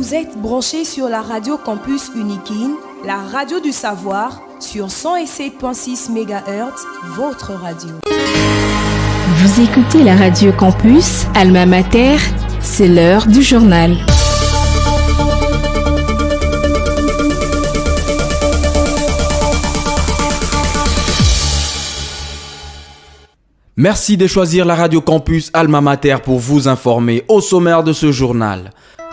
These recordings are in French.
Vous êtes branchés sur la radio Campus Unikin, la radio du savoir, sur 107.6 MHz, votre radio. Vous écoutez la radio Campus, Alma Mater, c'est l'heure du journal. Merci de choisir la radio Campus Alma Mater pour vous informer. Au sommaire de ce journal,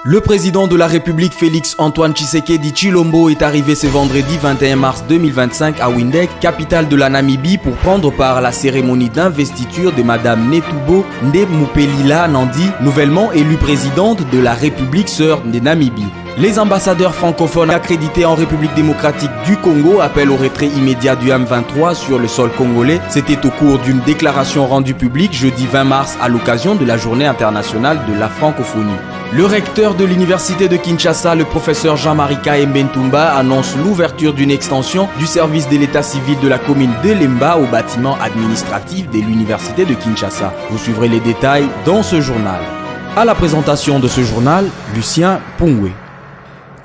le président de la République Félix Antoine Tshisekedi Tshilombo est arrivé ce vendredi 21 mars 2025 à Windhoek, capitale de la Namibie, pour prendre part à la cérémonie d'investiture de Madame Netumbo Nde-Mupelila Nandi, nouvellement élue présidente de la République sœur de Namibie. Les ambassadeurs francophones accrédités en République démocratique du Congo appellent au retrait immédiat du M23 sur le sol congolais. C'était au cours d'une déclaration rendue publique jeudi 20 mars à l'occasion de la Journée internationale de la francophonie. Le recteur de l'université de Kinshasa, le professeur Jean-Marie Kaembe-Ntumba, annonce l'ouverture d'une extension du service de l'état civil de la commune de Lemba au bâtiment administratif de l'université de Kinshasa. Vous suivrez les détails dans ce journal. À la présentation de ce journal, Lucien Pongwe.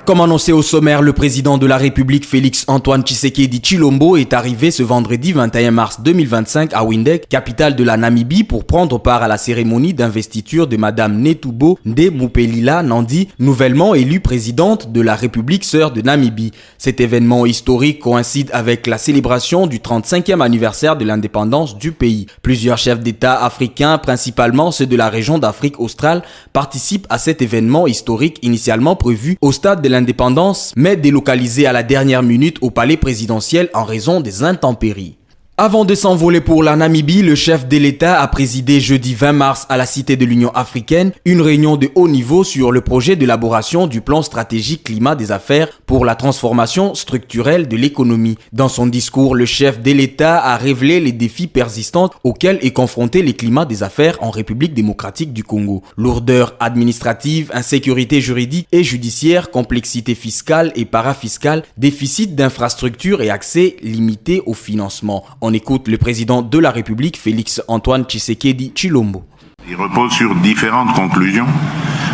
Comme annoncé au sommaire, le président de la République Félix Antoine Tshisekedi Tshilombo est arrivé ce vendredi 21 mars 2025 à Windhoek, capitale de la Namibie, pour prendre part à la cérémonie d'investiture de Madame Netumbo Nde-Mupelila Nandi, nouvellement élue présidente de la République sœur de Namibie. Cet événement historique coïncide avec la célébration du 35e anniversaire de l'indépendance du pays. Plusieurs chefs d'État africains, principalement ceux de la région d'Afrique australe, participent à cet événement historique initialement prévu au stade de l'indépendance, mais délocalisé à la dernière minute au palais présidentiel en raison des intempéries. Avant de s'envoler pour la Namibie, le chef de l'État a présidé jeudi 20 mars à la Cité de l'Union africaine une réunion de haut niveau sur le projet d'élaboration du plan stratégique climat des affaires pour la transformation structurelle de l'économie. Dans son discours, le chef de l'État a révélé les défis persistants auxquels est confronté le climat des affaires en République démocratique du Congo. Lourdeur administrative, insécurité juridique et judiciaire, complexité fiscale et parafiscale, déficit d'infrastructures et accès limité au financement. On écoute le président de la République, Félix Antoine Tshisekedi Tshilombo. Il repose sur différentes conclusions,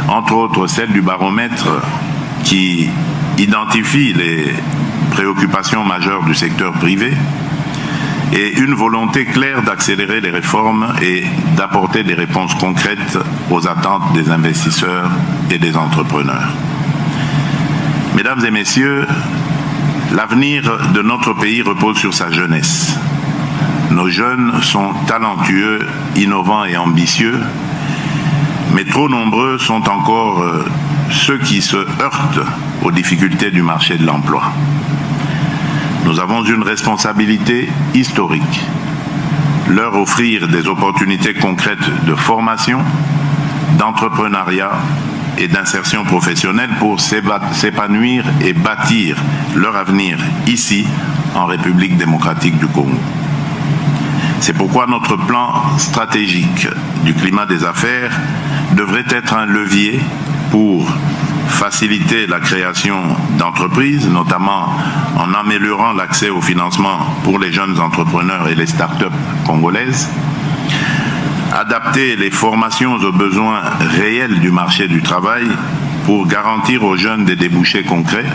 entre autres celle du baromètre qui identifie les préoccupations majeures du secteur privé et une volonté claire d'accélérer les réformes et d'apporter des réponses concrètes aux attentes des investisseurs et des entrepreneurs. Mesdames et messieurs, l'avenir de notre pays repose sur sa jeunesse. Nos jeunes sont talentueux, innovants et ambitieux, mais trop nombreux sont encore ceux qui se heurtent aux difficultés du marché de l'emploi. Nous avons une responsabilité historique, leur offrir des opportunités concrètes de formation, d'entrepreneuriat et d'insertion professionnelle pour s'épanouir et bâtir leur avenir ici, en République démocratique du Congo. C'est pourquoi notre plan stratégique du climat des affaires devrait être un levier pour faciliter la création d'entreprises, notamment en améliorant l'accès au financement pour les jeunes entrepreneurs et les start-up congolaises, adapter les formations aux besoins réels du marché du travail pour garantir aux jeunes des débouchés concrets,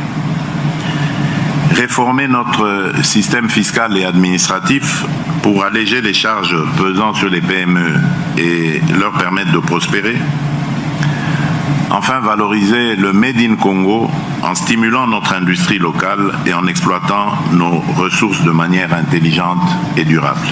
réformer notre système fiscal et administratif pour alléger les charges pesant sur les PME et leur permettre de prospérer. Enfin, valoriser le Made in Congo en stimulant notre industrie locale et en exploitant nos ressources de manière intelligente et durable.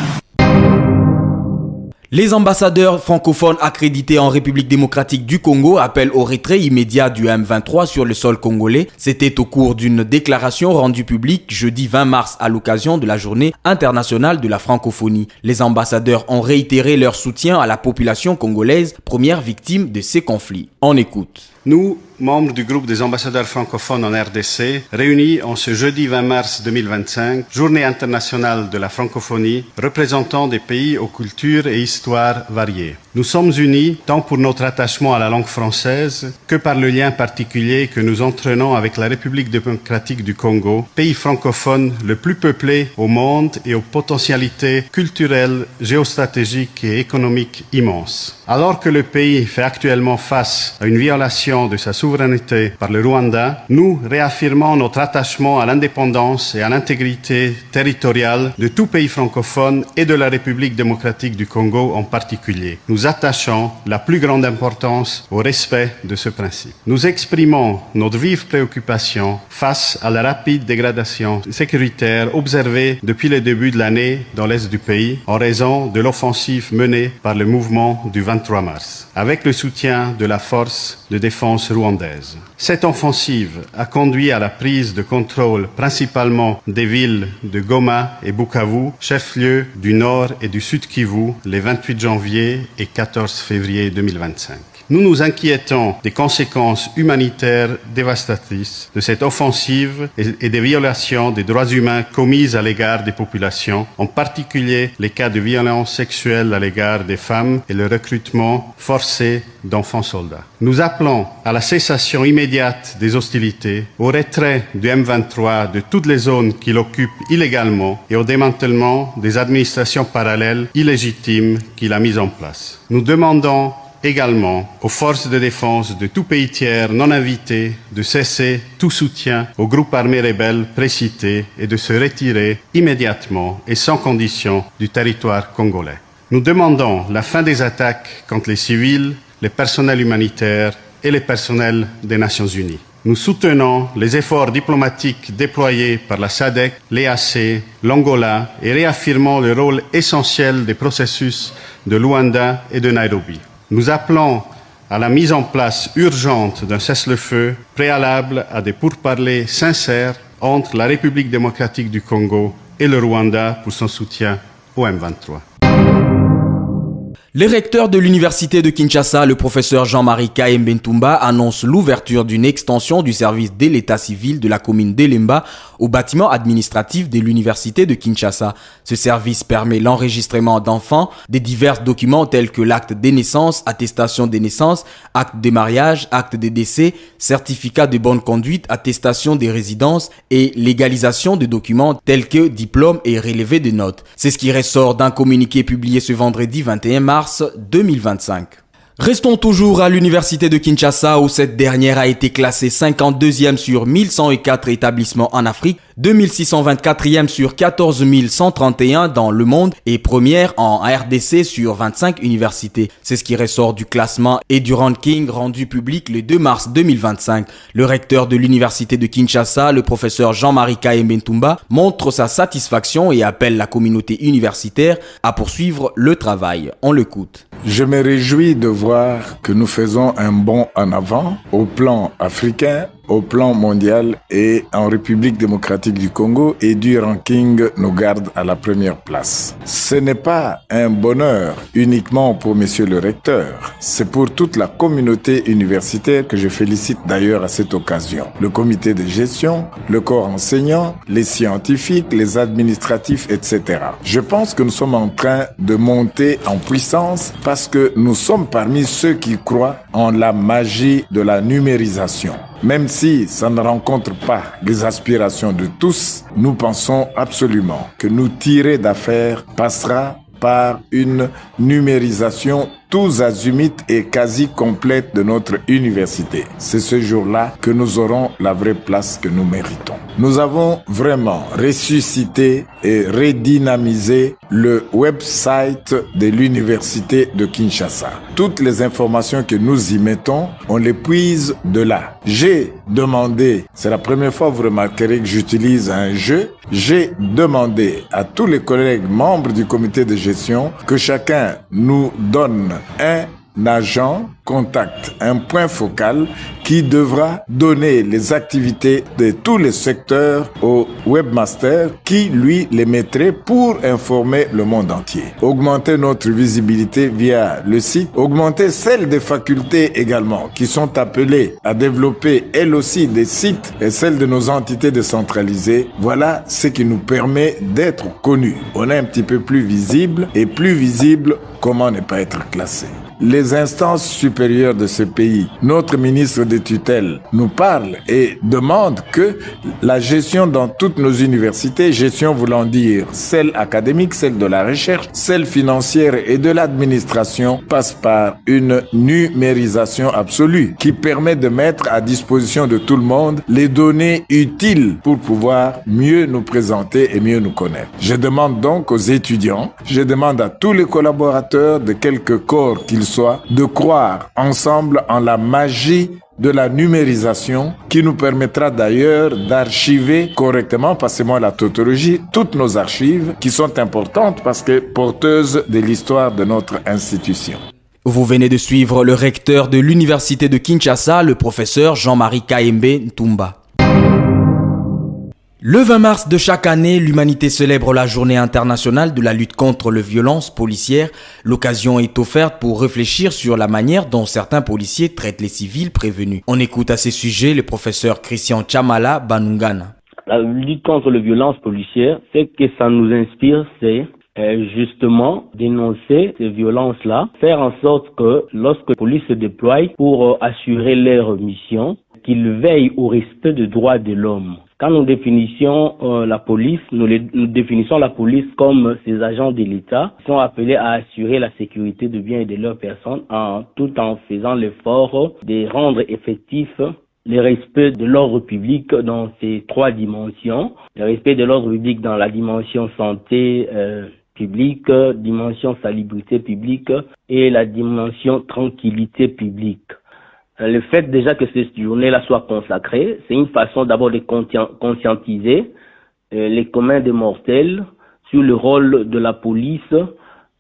Les ambassadeurs francophones accrédités en République démocratique du Congo appellent au retrait immédiat du M23 sur le sol congolais. C'était au cours d'une déclaration rendue publique jeudi 20 mars à l'occasion de la Journée internationale de la francophonie. Les ambassadeurs ont réitéré leur soutien à la population congolaise, première victime de ces conflits. On écoute. Nous, membres du groupe des ambassadeurs francophones en RDC, réunis en ce jeudi 20 mars 2025, Journée internationale de la francophonie, représentant des pays aux cultures et histoires variées. Nous sommes unis tant pour notre attachement à la langue française que par le lien particulier que nous entraînons avec la République démocratique du Congo, pays francophone le plus peuplé au monde et aux potentialités culturelles, géostratégiques et économiques immenses. Alors que le pays fait actuellement face à une violation de sa souveraineté par le Rwanda, nous réaffirmons notre attachement à l'indépendance et à l'intégrité territoriale de tout pays francophone et de la République démocratique du Congo en particulier. Nous attachons la plus grande importance au respect de ce principe. Nous exprimons notre vive préoccupation face à la rapide dégradation sécuritaire observée depuis le début de l'année dans l'est du pays en raison de l'offensive menée par le mouvement du 23 mars, avec le soutien de la force de défense rwandaise. Cette offensive a conduit à la prise de contrôle principalement des villes de Goma et Bukavu, chef-lieu du Nord et du Sud Kivu, les 28 janvier et 14 février 2025. Nous nous inquiétons des conséquences humanitaires dévastatrices de cette offensive et des violations des droits humains commises à l'égard des populations, en particulier les cas de violences sexuelles à l'égard des femmes et le recrutement forcé d'enfants soldats. Nous appelons à la cessation immédiate des hostilités, au retrait du M23 de toutes les zones qu'il occupe illégalement et au démantèlement des administrations parallèles illégitimes qu'il a mises en place. Nous demandons également aux forces de défense de tout pays tiers non invités de cesser tout soutien aux groupes armés rebelles précités et de se retirer immédiatement et sans condition du territoire congolais. Nous demandons la fin des attaques contre les civils, les personnels humanitaires et les personnels des Nations Unies. Nous soutenons les efforts diplomatiques déployés par la SADC, l'EAC, l'Angola et réaffirmons le rôle essentiel des processus de Luanda et de Nairobi. Nous appelons à la mise en place urgente d'un cessez-le-feu préalable à des pourparlers sincères entre la République démocratique du Congo et le Rwanda pour son soutien au M23. Le recteur de l'université de Kinshasa, le professeur Jean-Marie Kayembe Ntumba, annonce l'ouverture d'une extension du service de l'état civil de la commune d'Elemba au bâtiment administratif de l'université de Kinshasa. Ce service permet l'enregistrement d'enfants, des divers documents tels que l'acte de naissance, attestation de naissance, acte de mariage, acte de décès, certificat de bonne conduite, attestation des résidences et légalisation de documents tels que diplôme et relevé de notes. C'est ce qui ressort d'un communiqué publié ce vendredi 21 mars 2025. Restons toujours à l'université de Kinshasa où cette dernière a été classée 52e sur 1104 établissements en Afrique, 2624e sur 14 131 dans le monde et première en RDC sur 25 universités. C'est ce qui ressort du classement et du ranking rendu public le 2 mars 2025. Le recteur de l'université de Kinshasa, le professeur Jean-Marie Kayembe Ntumba, montre sa satisfaction et appelle la communauté universitaire à poursuivre le travail. On l'écoute. Je me réjouis de voir que nous faisons un bond en avant au plan africain, au plan mondial et en République démocratique du Congo, et du ranking nous garde à la première place. Ce n'est pas un bonheur uniquement pour monsieur le recteur, c'est pour toute la communauté universitaire que je félicite d'ailleurs à cette occasion. Le comité de gestion, le corps enseignant, les scientifiques, les administratifs, etc. Je pense que nous sommes en train de monter en puissance parce que nous sommes parmi ceux qui croient en la magie de la numérisation. Même si ça ne rencontre pas les aspirations de tous, nous pensons absolument que nous tirer d'affaire passera par une numérisation tous azimuts et quasi complète de notre université. C'est ce jour-là que nous aurons la vraie place que nous méritons. Nous avons vraiment ressuscité et redynamisé le website de l'université de Kinshasa. Toutes les informations que nous y mettons, on les puise de là. J'ai demandé, c'est la première fois vous remarquerez que j'utilise un jeu, j'ai demandé à tous les collègues membres du comité de gestion que chacun nous donne un agent contact, un point focal qui devra donner les activités de tous les secteurs au webmaster qui, lui, les mettrait pour informer le monde entier. Augmenter notre visibilité via le site, augmenter celle des facultés également qui sont appelées à développer elles aussi des sites et celles de nos entités décentralisées. Voilà ce qui nous permet d'être connus. On est un petit peu plus visible et plus visible, comment ne pas être classé. les instances supérieures de ce pays, notre ministre de tutelle, nous parle et demande que la gestion dans toutes nos universités, gestion voulant dire celle académique, celle de la recherche, celle financière et de l'administration, passe par une numérisation absolue qui permet de mettre à disposition de tout le monde les données utiles pour pouvoir mieux nous présenter et mieux nous connaître. Je demande donc aux étudiants, je demande à tous les collaborateurs de quelque corps qu'ils soient, de croire ensemble en la magie de la numérisation qui nous permettra d'ailleurs d'archiver correctement, passez-moi la tautologie, toutes nos archives qui sont importantes parce que porteuses de l'histoire de notre institution. Vous venez de suivre le recteur de l'université de Kinshasa, le professeur Jean-Marie Kayembe Ntumba. Le 20 mars de chaque année, l'humanité célèbre la journée internationale de la lutte contre les violences policières. L'occasion est offerte pour réfléchir sur la manière dont certains policiers traitent les civils prévenus. On écoute à ces sujets le professeur Christian Chamala Banungana. La lutte contre les violences policières, ce que ça nous inspire, c'est justement dénoncer ces violences-là, faire en sorte que lorsque la police se déploie pour assurer leur mission, qu'ils veillent au respect des droits de l'homme. Quand nous définissons la police, nous définissons la police comme ces agents de l'État qui sont appelés à assurer la sécurité de biens et de leurs personnes tout en faisant l'effort de rendre effectif le respect de l'ordre public dans ces trois dimensions. Le respect de l'ordre public dans la dimension santé publique, dimension salubrité publique et la dimension tranquillité publique. Le fait déjà que cette journée-là soit consacrée, c'est une façon d'abord de conscientiser les communs des mortels sur le rôle de la police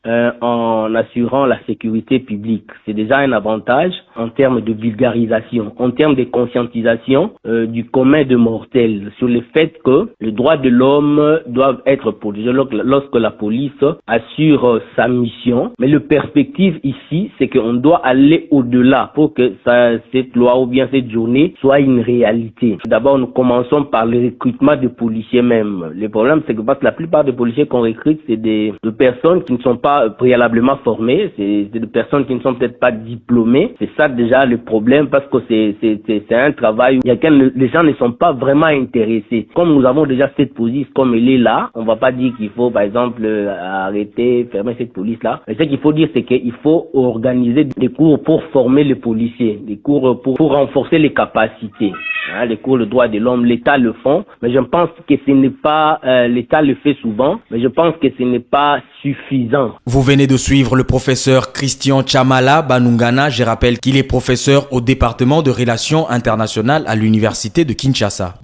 en assurant la sécurité publique. C'est déjà un avantage en termes de vulgarisation, en termes de conscientisation du commun des mortels sur le fait que les droits de l'homme doivent être protégés lorsque la police assure sa mission. Mais le perspective ici, c'est qu'on doit aller au-delà pour que cette loi ou bien cette journée soit une réalité. D'abord, nous commençons par le recrutement des policiers même. Le problème, c'est que parce que la plupart des policiers qu'on recrute, c'est de personnes qui ne sont pas préalablement formées, c'est des personnes qui ne sont peut-être pas diplômées. C'est ça déjà le problème parce que c'est un travail où les gens ne sont pas vraiment intéressés. Comme nous avons déjà cette police comme elle est là, on va pas dire qu'il faut par exemple arrêter, fermer cette police-là. Mais ce qu'il faut dire, c'est qu'il faut organiser des cours pour former les policiers, des cours pour renforcer les capacités. Les cours de droits de l'homme, l'État le font, mais je pense que ce n'est pas, l'État le fait souvent, mais je pense que ce n'est pas suffisant. Vous venez de suivre le professeur Christian Chamala Banungana. Je rappelle qu'il est professeur au département de relations internationales à l'université de Kinshasa.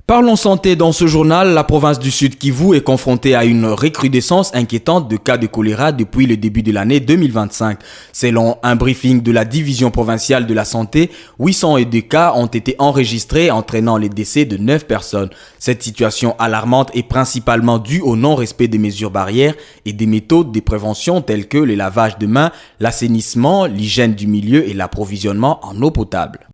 Parlons santé dans ce journal. La province du Sud Kivu est confrontée à une recrudescence inquiétante de cas de choléra depuis le début de l'année 2025. Selon un briefing de la division provinciale de la santé, 802 cas ont été enregistrés entraînant les décès de 9 personnes. Cette situation alarmante est principalement due au non-respect des mesures barrières et des méthodes de prévention telles que le lavage de mains, l'assainissement, l'hygiène du milieu et l'approvisionnement en eau potable.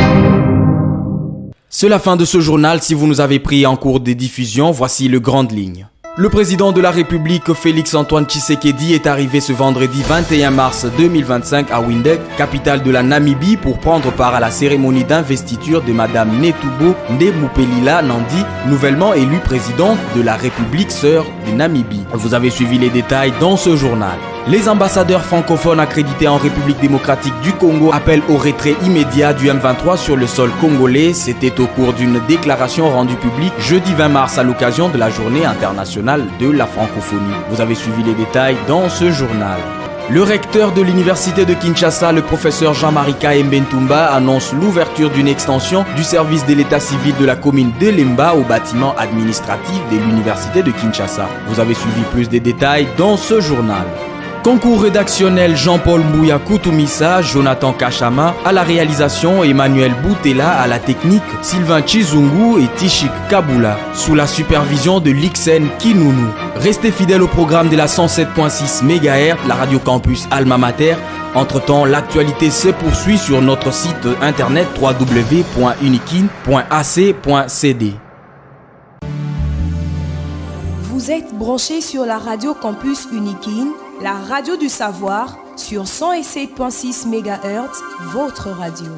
C'est la fin de ce journal. Si vous nous avez pris en cours de diffusion, voici les grandes lignes. Le président de la République, Félix Antoine Tshisekedi, est arrivé ce vendredi 21 mars 2025 à Windhoek, capitale de la Namibie, pour prendre part à la cérémonie d'investiture de Madame Netumbo Ndemupelila Nandi, nouvellement élue présidente de la République sœur de Namibie. Vous avez suivi les détails dans ce journal. Les ambassadeurs francophones accrédités en République démocratique du Congo appellent au retrait immédiat du M23 sur le sol congolais. C'était au cours d'une déclaration rendue publique jeudi 20 mars à l'occasion de la journée internationale de la francophonie. Vous avez suivi les détails dans ce journal. Le recteur de l'université de Kinshasa, le professeur Jean-Marie Kayembe Ntumba, annonce l'ouverture d'une extension du service de l'état civil de la commune de Lemba au bâtiment administratif de l'université de Kinshasa. Vous avez suivi plus de détails dans ce journal. Concours rédactionnel Jean-Paul Mbouya Koutoumissa, Jonathan Kachama à la réalisation, Emmanuel Boutela à la technique, Sylvain Chizungu et Tishik Kabula sous la supervision de Lixen Kinounou. Restez fidèles au programme de la 107.6 MHz, la radio campus Alma Mater. Entre-temps, l'actualité se poursuit sur notre site internet www.unikin.ac.cd. Vous êtes branchés sur la radio campus Unikin, la radio du savoir, sur 107.6 MHz, votre radio.